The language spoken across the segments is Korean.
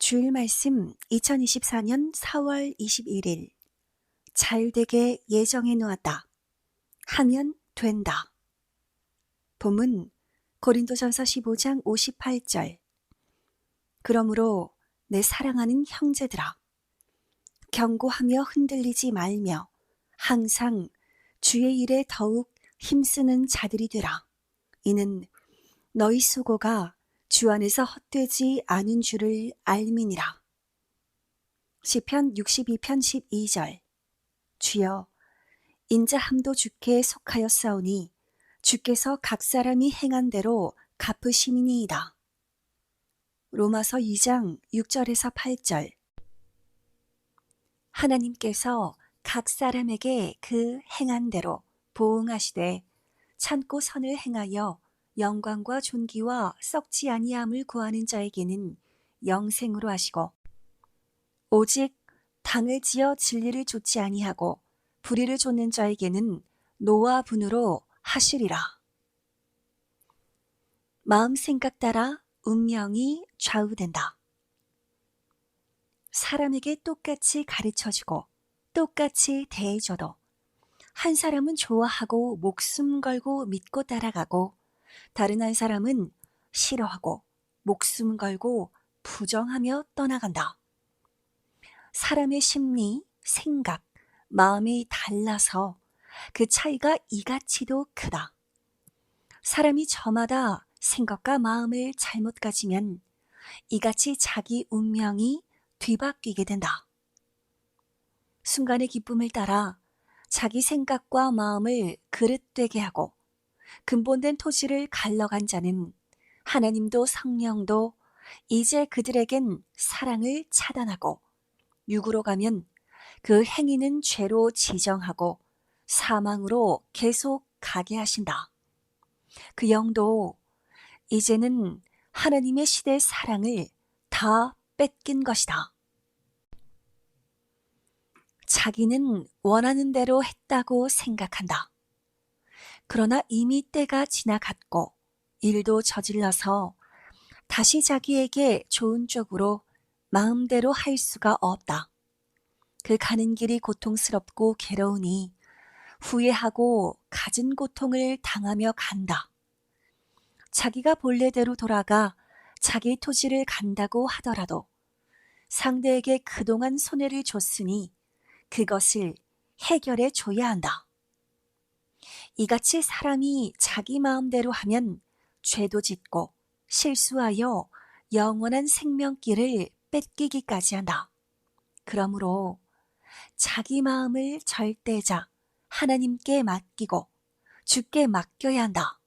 주일 말씀 2024년 4월 21일 잘되게 예정해 놓았다. 하면 된다. 본문 고린도전서 15장 58절. 그러므로 내 사랑하는 형제들아, 경고하며 흔들리지 말며 항상 주의 일에 더욱 힘쓰는 자들이 되라. 이는 너희 수고가 주 안에서 헛되지 않은 줄을 알미니라. 시편 62편 12절. 주여, 인자함도 주께 속하였사오니 주께서 각 사람이 행한 대로 갚으심이니이다. 로마서 2장 6절에서 8절. 하나님께서 각 사람에게 그 행한 대로 보응하시되 참고 선을 행하여 영광과 존귀와 썩지 아니함을 구하는 자에게는 영생으로 하시고, 오직 당을 지어 진리를 좇지 아니하고 불의를 좇는 자에게는 노와 분으로 하시리라. 마음 생각 따라 운명이 좌우된다. 사람에게 똑같이 가르쳐주고 똑같이 대해줘도 한 사람은 좋아하고 목숨 걸고 믿고 따라가고, 다른 한 사람은 싫어하고 목숨 걸고 부정하며 떠나간다. 사람의 심리, 생각, 마음이 달라서 그 차이가 이같이도 크다. 사람이 저마다 생각과 마음을 잘못 가지면 이같이 자기 운명이 뒤바뀌게 된다. 순간의 기쁨을 따라 자기 생각과 마음을 그릇되게 하고 근본된 토지를 갈러간 자는 하나님도 성령도 이제 그들에겐 사랑을 차단하고 육으로 가면 그 행위는 죄로 지정하고 사망으로 계속 가게 하신다. 그 영도 이제는 하나님의 시대 사랑을 다 뺏긴 것이다. 자기는 원하는 대로 했다고 생각한다. 그러나 이미 때가 지나갔고 일도 저질러서 다시 자기에게 좋은 쪽으로 마음대로 할 수가 없다. 그 가는 길이 고통스럽고 괴로우니 후회하고 갖은 고통을 당하며 간다. 자기가 본래대로 돌아가 자기 토지를 간다고 하더라도 상대에게 그동안 손해를 줬으니 그것을 해결해 줘야 한다. 이같이 사람이 자기 마음대로 하면 죄도 짓고 실수하여 영원한 생명길을 뺏기기까지 한다. 그러므로 자기 마음을 절대자 하나님께 맡기고 주께 맡겨야 한다.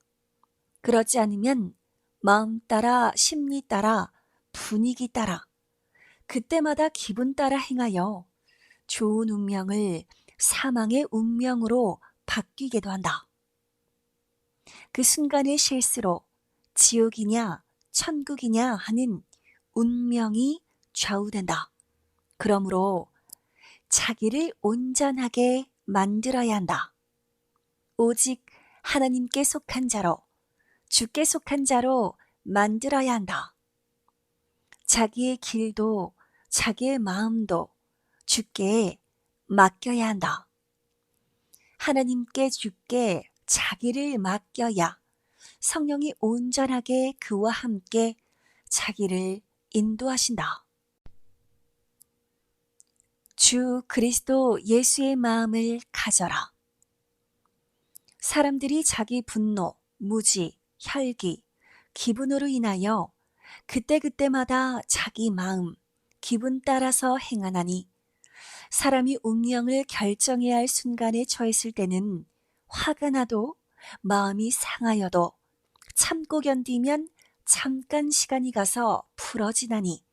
그러지 않으면 마음 따라 심리 따라 분위기 따라 그때마다 기분 따라 행하여 좋은 운명을 사망의 운명으로 바뀌기도 한다. 그 순간의 실수로 지옥이냐 천국이냐 하는 운명이 좌우된다. 그러므로 자기를 온전하게 만들어야 한다. 오직 하나님께 속한 자로, 주께 속한 자로 만들어야 한다. 자기의 길도 자기의 마음도 주께 맡겨야 한다. 하나님께 주께 자기를 맡겨야 성령이 온전하게 그와 함께 자기를 인도하신다. 주 그리스도 예수의 마음을 가져라. 사람들이 자기 분노, 무지, 혈기, 기분으로 인하여 그때그때마다 자기 마음, 기분 따라서 행하나니 사람이 운명을 결정해야 할 순간에 처했을 때는 화가 나도 마음이 상하여도 참고 견디면 잠깐 시간이 가서 풀어지나니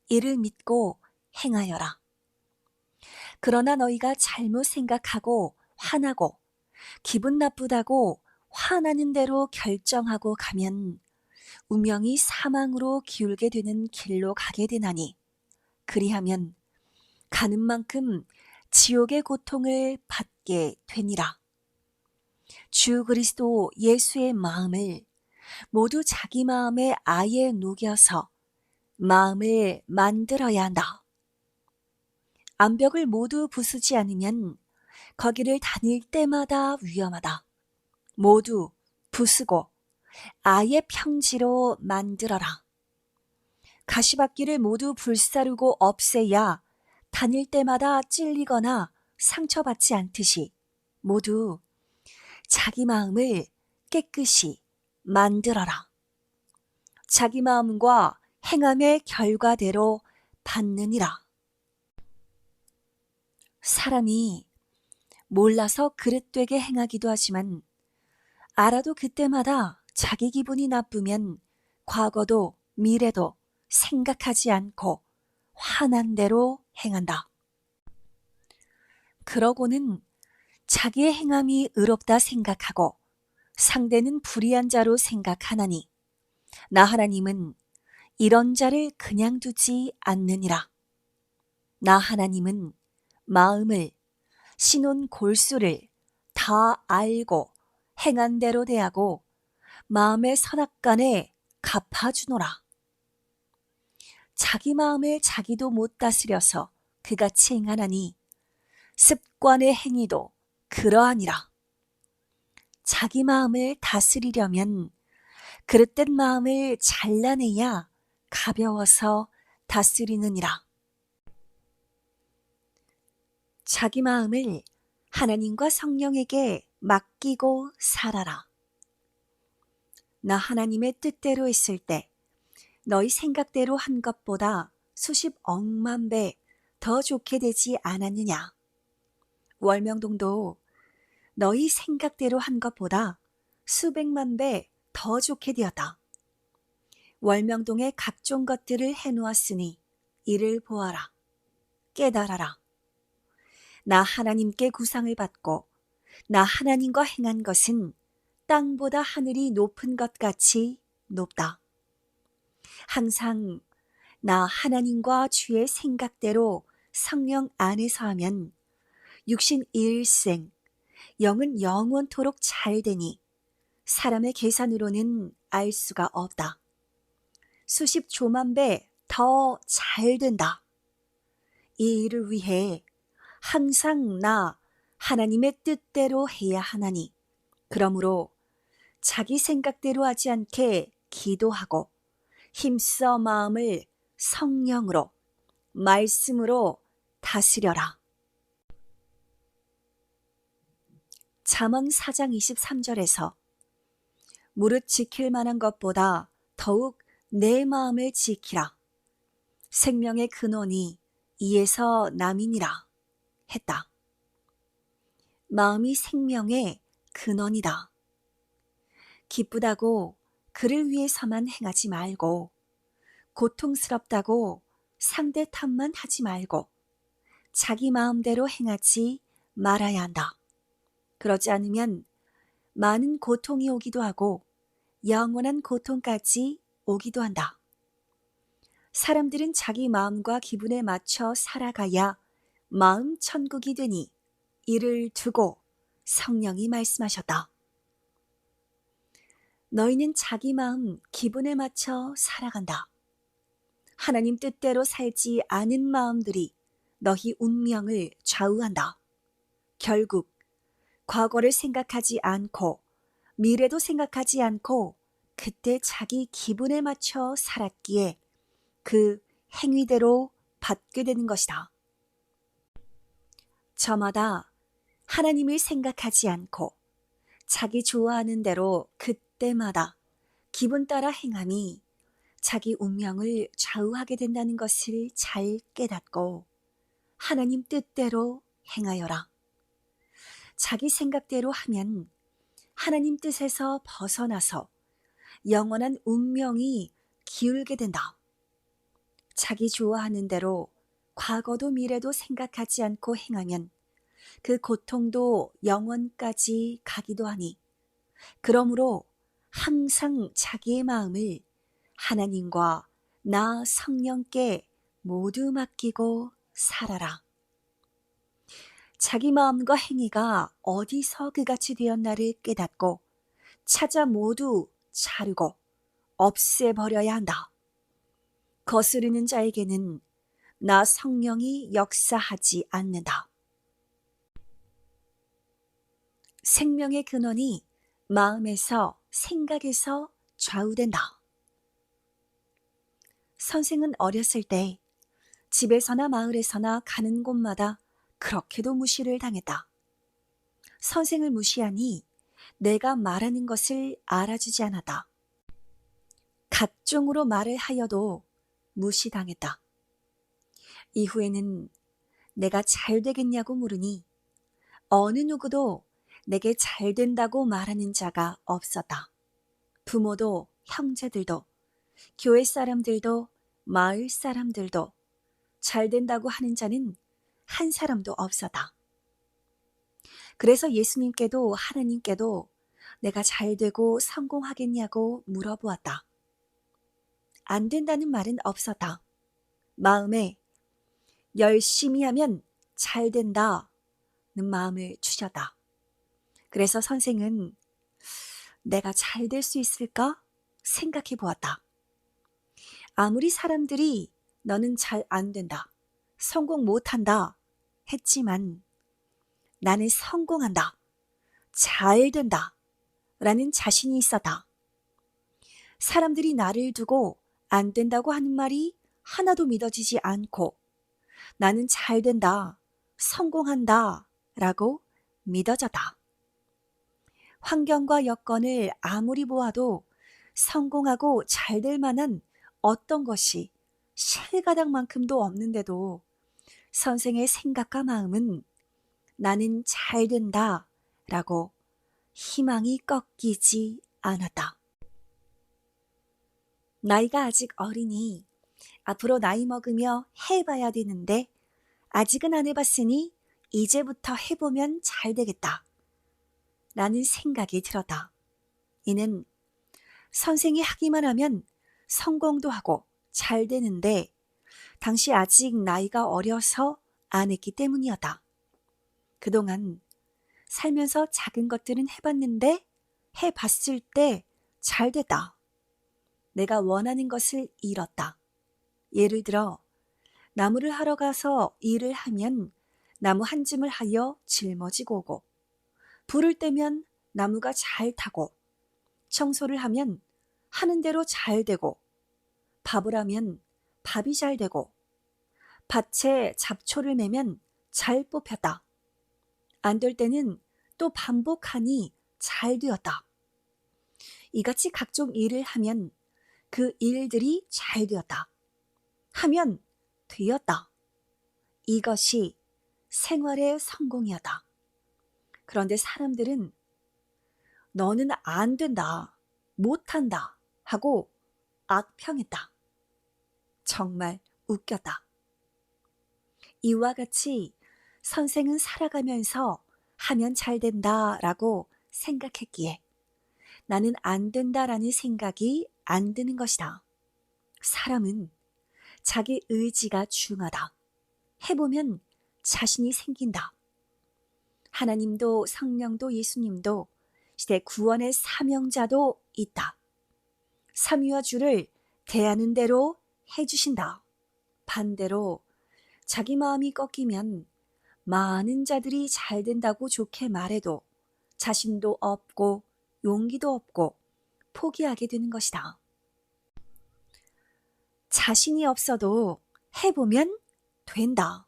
이를 믿고 행하여라. 그러나 너희가 잘못 생각하고 화나고 기분 나쁘다고 화나는 대로 결정하고 가면 운명이 사망으로 기울게 되는 길로 가게 되나니 그리하면 가는 만큼 지옥의 고통을 받게 되니라. 주 그리스도 예수의 마음을 모두 자기 마음에 아예 녹여서 마음을 만들어야 한다. 암벽을 모두 부수지 않으면 거기를 다닐 때마다 위험하다. 모두 부수고 아예 평지로 만들어라. 가시밭길을 모두 불사르고 없애야 다닐 때마다 찔리거나 상처받지 않듯이 모두 자기 마음을 깨끗이 만들어라. 자기 마음과 행함의 결과대로 받느니라. 사람이 몰라서 그릇되게 행하기도 하지만 알아도 그때마다 자기 기분이 나쁘면 과거도 미래도 생각하지 않고 화난 대로 행한다. 그러고는 자기의 행함이 의롭다 생각하고 상대는 불의한 자로 생각하나니 나 하나님은 이런 자를 그냥 두지 않느니라. 나 하나님은 마음을, 신혼 골수를 다 알고 행한 대로 대하고 마음의 선악간에 갚아주노라. 자기 마음을 자기도 못 다스려서 그같이 행하나니 습관의 행위도 그러하니라. 자기 마음을 다스리려면 그릇된 마음을 잘라내야 가벼워서 다스리느니라. 자기 마음을 하나님과 성령에게 맡기고 살아라. 나 하나님의 뜻대로 했을 때 너희 생각대로 한 것보다 수십 억만 배 더 좋게 되지 않았느냐. 월명동도 너희 생각대로 한 것보다 수백만 배 더 좋게 되었다. 월명동의 각종 것들을 해놓았으니 이를 보아라. 깨달아라. 나 하나님께 구상을 받고 나 하나님과 행한 것은 땅보다 하늘이 높은 것 같이 높다. 항상 나 하나님과 주의 생각대로 성령 안에서 하면 육신 일생, 영은 영원토록 잘 되니 사람의 계산으로는 알 수가 없다. 수십 조만 배 더 잘 된다. 이 일을 위해 항상 나 하나님의 뜻대로 해야 하나니 그러므로 자기 생각대로 하지 않게 기도하고 힘써 마음을 성령으로 말씀으로 다스려라. 잠언 4장 23절에서 무릇 지킬 만한 것보다 더욱 내 마음을 지키라. 생명의 근원이 이에서 남이니라 했다. 마음이 생명의 근원이다. 기쁘다고 그를 위해서만 행하지 말고 고통스럽다고 상대 탓만 하지 말고 자기 마음대로 행하지 말아야 한다. 그러지 않으면 많은 고통이 오기도 하고 영원한 고통까지 오기도 한다. 사람들은 자기 마음과 기분에 맞춰 살아가야 마음 천국이 되니 이를 두고 성령이 말씀하셨다. 너희는 자기 마음, 기분에 맞춰 살아간다. 하나님 뜻대로 살지 않은 마음들이 너희 운명을 좌우한다. 결국 과거를 생각하지 않고 미래도 생각하지 않고 그때 자기 기분에 맞춰 살았기에 그 행위대로 받게 되는 것이다. 저마다 하나님을 생각하지 않고 자기 좋아하는 대로 그때마다 기분 따라 행함이 자기 운명을 좌우하게 된다는 것을 잘 깨닫고 하나님 뜻대로 행하여라. 자기 생각대로 하면 하나님 뜻에서 벗어나서 영원한 운명이 기울게 된다. 자기 좋아하는 대로 과거도 미래도 생각하지 않고 행하면 그 고통도 영원까지 가기도 하니 그러므로 항상 자기의 마음을 하나님과 나 성령께 모두 맡기고 살아라. 자기 마음과 행위가 어디서 그같이 되었나를 깨닫고 찾아 모두 자르고 없애버려야 한다. 거스르는 자에게는 나 성령이 역사하지 않는다. 생명의 근원이 마음에서, 생각에서 좌우된다. 선생은 어렸을 때 집에서나 마을에서나 가는 곳마다 그렇게도 무시를 당했다. 선생을 무시하니 내가 말하는 것을 알아주지 않았다. 각종으로 말을 하여도 무시당했다. 이후에는 내가 잘 되겠냐고 물으니 어느 누구도 내게 잘 된다고 말하는 자가 없었다. 부모도 형제들도 교회 사람들도 마을 사람들도 잘 된다고 하는 자는 한 사람도 없었다. 그래서 예수님께도 하나님께도 내가 잘 되고 성공하겠냐고 물어보았다. 안 된다는 말은 없었다. 마음에 열심히 하면 잘 된다는 마음을 주셨다. 그래서 선생은 내가 잘 될 수 있을까 생각해 보았다. 아무리 사람들이 너는 잘 안 된다, 성공 못한다 했지만 나는 성공한다, 잘 된다 라는 자신이 있었다. 사람들이 나를 두고 안 된다고 하는 말이 하나도 믿어지지 않고 나는 잘 된다, 성공한다 라고 믿어졌다. 환경과 여건을 아무리 보아도 성공하고 잘 될 만한 어떤 것이 실가닥만큼도 없는데도 선생의 생각과 마음은 나는 잘 된다 라고 희망이 꺾이지 않았다. 나이가 아직 어리니 앞으로 나이 먹으며 해봐야 되는데 아직은 안 해봤으니 이제부터 해보면 잘 되겠다 라는 생각이 들었다. 이는 선생이 하기만 하면 성공도 하고 잘 되는데 당시 아직 나이가 어려서 안 했기 때문이었다. 그동안 살면서 작은 것들은 해봤는데 해봤을 때 잘 됐다. 내가 원하는 것을 이뤘다. 예를 들어 나무를 하러 가서 일을 하면 나무 한 줌을 하여 짊어지고 오고, 불을 떼면 나무가 잘 타고, 청소를 하면 하는 대로 잘 되고, 밥을 하면 밥이 잘 되고, 밭에 잡초를 매면 잘 뽑혔다. 안 될 때는 또 반복하니 잘 되었다. 이같이 각종 일을 하면 그 일들이 잘 되었다. 하면 되었다. 이것이 생활의 성공이었다. 그런데 사람들은 너는 안 된다, 못한다 하고 악평했다. 정말 웃겼다. 이와 같이 선생은 살아가면서 하면 잘 된다라고 생각했기에 나는 안 된다라는 생각이 안 드는 것이다. 사람은 자기 의지가 중하다. 해보면 자신이 생긴다. 하나님도 성령도 예수님도 시대 구원의 사명자도 있다. 삼위와 주를 대하는 대로 해주신다. 반대로 자기 마음이 꺾이면 많은 자들이 잘 된다고 좋게 말해도 자신도 없고 용기도 없고 포기하게 되는 것이다. 자신이 없어도 해보면 된다.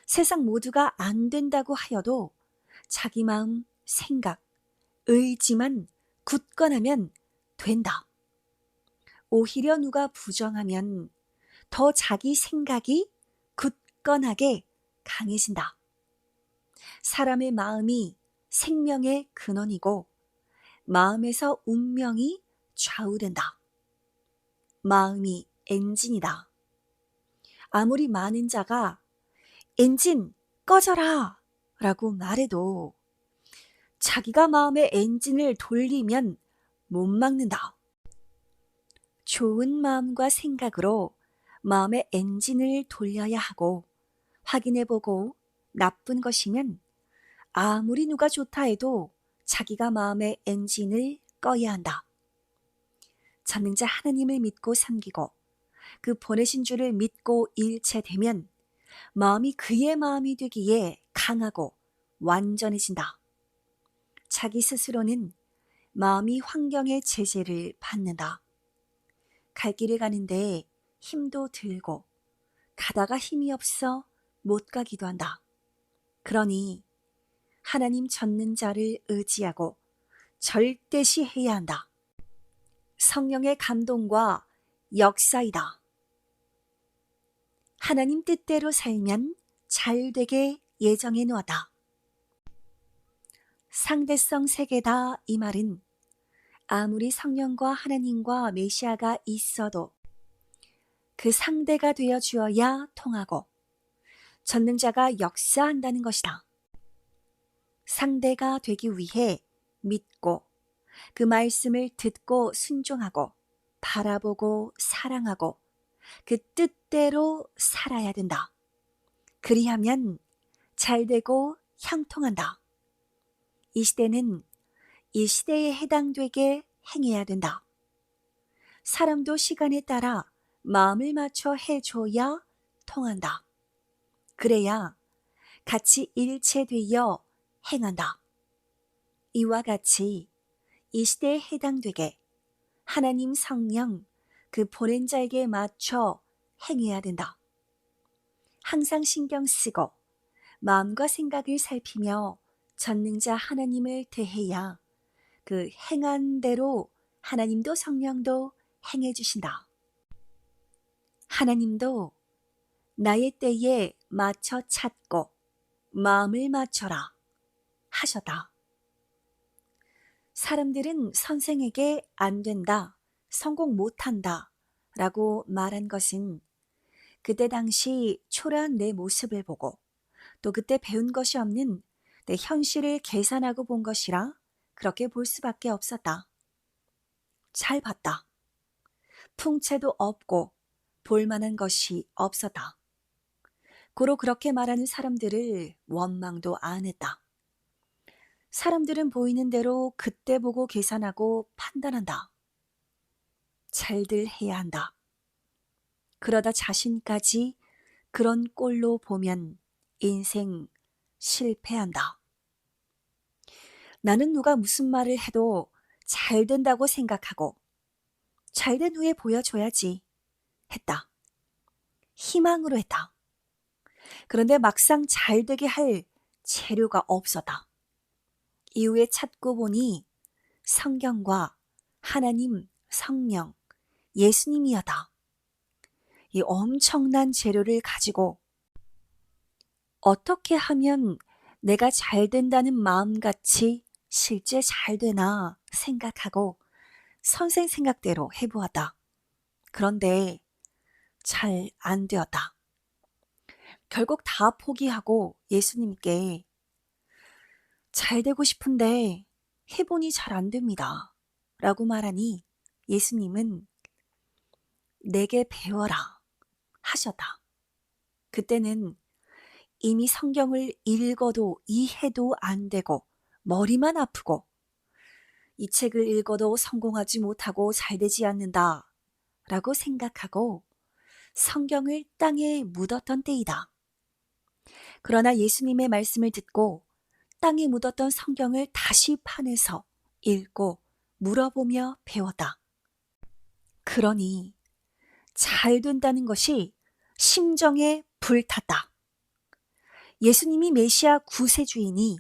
세상 모두가 안 된다고 하여도 자기 마음, 생각, 의지만 굳건하면 된다. 오히려 누가 부정하면 더 자기 생각이 굳건하게 강해진다. 사람의 마음이 생명의 근원이고 마음에서 운명이 좌우된다. 마음이 엔진이다. 아무리 많은 자가 엔진 꺼져라 라고 말해도 자기가 마음의 엔진을 돌리면 못 막는다. 좋은 마음과 생각으로 마음의 엔진을 돌려야 하고 확인해보고 나쁜 것이면 아무리 누가 좋다 해도 자기가 마음의 엔진을 꺼야 한다. 전능자 하나님을 믿고 섬기고 그 보내신 주를 믿고 일체되면 마음이 그의 마음이 되기에 강하고 완전해진다. 자기 스스로는 마음이 환경의 제재를 받는다. 갈 길을 가는데 힘도 들고 가다가 힘이 없어 못 가기도 한다. 그러니 하나님 찾는 자를 의지하고 절대시 해야 한다. 성령의 감동과 역사이다. 하나님 뜻대로 살면 잘되게 예정해 놓았다. 상대성 세계다 이 말은 아무리 성령과 하나님과 메시아가 있어도 그 상대가 되어 주어야 통하고 전능자가 역사한다는 것이다. 상대가 되기 위해 믿고 그 말씀을 듣고 순종하고 바라보고 사랑하고 그 뜻대로 살아야 된다. 그리하면 잘되고 형통한다. 이 시대는 이 시대에 해당되게 행해야 된다. 사람도 시간에 따라 마음을 맞춰 해줘야 통한다. 그래야 같이 일체되어 행한다. 이와 같이 이 시대에 해당되게 하나님 성령 그 보낸 자에게 맞춰 행해야 된다. 항상 신경 쓰고 마음과 생각을 살피며 전능자 하나님을 대해야 그 행한 대로 하나님도 성령도 행해 주신다. 하나님도 나의 때에 맞춰 찾고 마음을 맞춰라 하셨다. 사람들은 선생에게 안 된다, 성공 못한다 라고 말한 것은 그때 당시 초라한 내 모습을 보고 또 그때 배운 것이 없는 내 현실을 계산하고 본 것이라 그렇게 볼 수밖에 없었다. 잘 봤다. 풍채도 없고 볼만한 것이 없었다. 고로 그렇게 말하는 사람들을 원망도 안 했다. 사람들은 보이는 대로 그때 보고 계산하고 판단한다. 잘들 해야 한다. 그러다 자신까지 그런 꼴로 보면 인생 실패한다. 나는 누가 무슨 말을 해도 잘 된다고 생각하고 잘된 후에 보여줘야지 했다. 희망으로 했다. 그런데 막상 잘되게 할 재료가 없었다. 이후에 찾고 보니 성경과 하나님, 성령, 예수님이었다. 이 엄청난 재료를 가지고 어떻게 하면 내가 잘 된다는 마음같이 실제 잘 되나 생각하고 선생 생각대로 해보았다. 그런데 잘 안 되었다. 결국 다 포기하고 예수님께 잘 되고 싶은데 해보니 잘 안 됩니다. 라고 말하니 예수님은 내게 배워라 하셨다. 그때는 이미 성경을 읽어도 이해도 안 되고 머리만 아프고 이 책을 읽어도 성공하지 못하고 잘 되지 않는다 라고 생각하고 성경을 땅에 묻었던 때이다. 그러나 예수님의 말씀을 듣고 땅에 묻었던 성경을 다시 파내서 읽고 물어보며 배웠다. 그러니 잘 된다는 것이 심정에 불탔다. 예수님이 메시아 구세주이니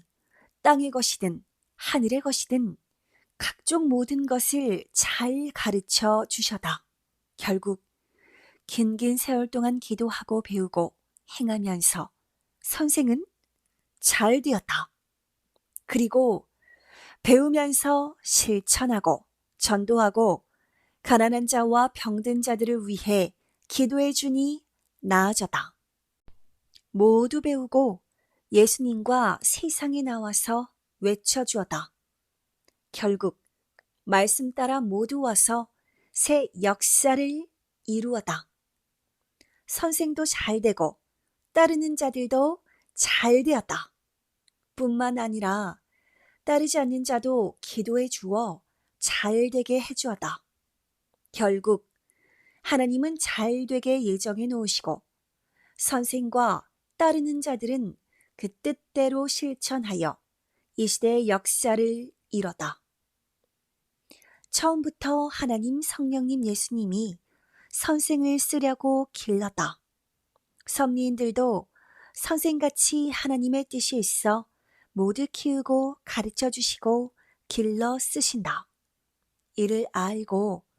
땅의 것이든 하늘의 것이든 각종 모든 것을 잘 가르쳐 주셨다. 결국 긴 세월 동안 기도하고 배우고 행하면서 선생은 잘 되었다. 그리고 배우면서 실천하고 전도하고 가난한 자와 병든 자들을 위해 기도해 주니 나아졌다. 모두 배우고 예수님과 세상에 나와서 외쳐주었다. 결국 말씀 따라 모두 와서 새 역사를 이루었다. 선생도 잘 되고 따르는 자들도 잘 되었다. 뿐만 아니라 따르지 않는 자도 기도해 주어 잘 되게 해주었다. 결국 하나님은 잘 되게 예정해 놓으시고 선생과 따르는 자들은 그 뜻대로 실천하여 이 시대의 역사를 이뤄다. 처음부터 하나님 성령님 예수님이 선생을 쓰려고 길렀다. 섭리인들도 선생같이 하나님의 뜻이 있어 모두 키우고 가르쳐 주시고 길러 쓰신다. 이를 알고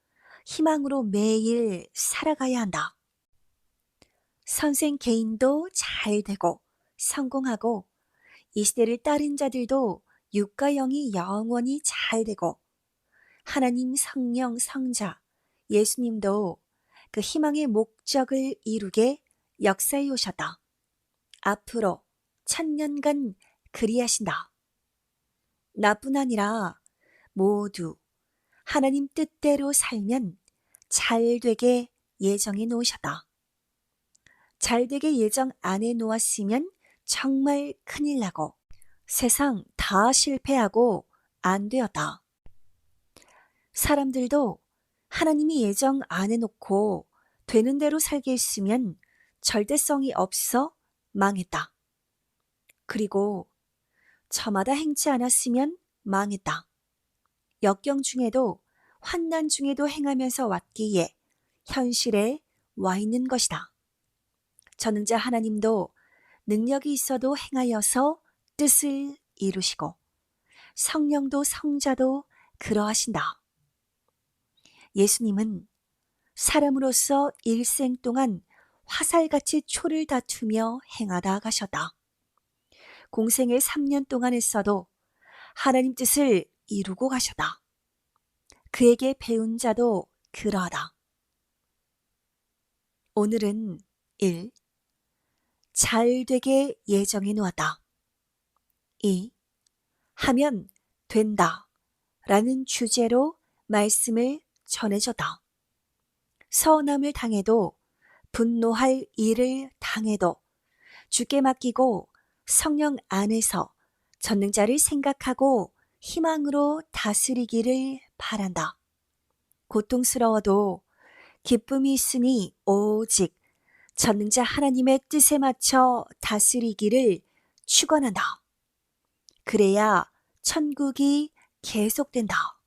희망으로 매일 살아가야 한다. 선생 개인도 잘 되고 성공하고 이 시대를 따른 자들도 육과 영이 영원히 잘 되고 하나님 성령 성자 예수님도 그 희망의 목적을 이루게 역사해 오셨다. 앞으로 1000년간 그리하신다. 나뿐 아니라 모두 하나님 뜻대로 살면 잘 되게 예정해 놓으셨다. 잘 되게 예정 안 해 놓았으면 정말 큰일 나고 세상 다 실패하고 안 되었다. 사람들도 하나님이 예정 안 해놓고 되는 대로 살게 했으면 절대성이 없어 망했다. 그리고 저마다 행치 않았으면 망했다. 역경 중에도 환난 중에도 행하면서 왔기에 현실에 와 있는 것이다. 전능자 하나님도 능력이 있어도 행하여서 뜻을 이루시고 성령도 성자도 그러하신다. 예수님은 사람으로서 일생 동안 화살같이 초를 다투며 행하다 가셨다. 공생의 3년 동안 했어도 하나님 뜻을 이루고 가셨다. 그에게 배운 자도 그러하다. 오늘은 1. 잘 되게 예정해 놓았다. 2. 하면 된다 라는 주제로 말씀을 전해줬다. 서운함을 당해도 분노할 일을 당해도 주께 맡기고 성령 안에서 전능자를 생각하고 희망으로 다스리기를 바란다. 고통스러워도 기쁨이 있으니 오직 전능자 하나님의 뜻에 맞춰 다스리기를 축원한다. 그래야 천국이 계속된다.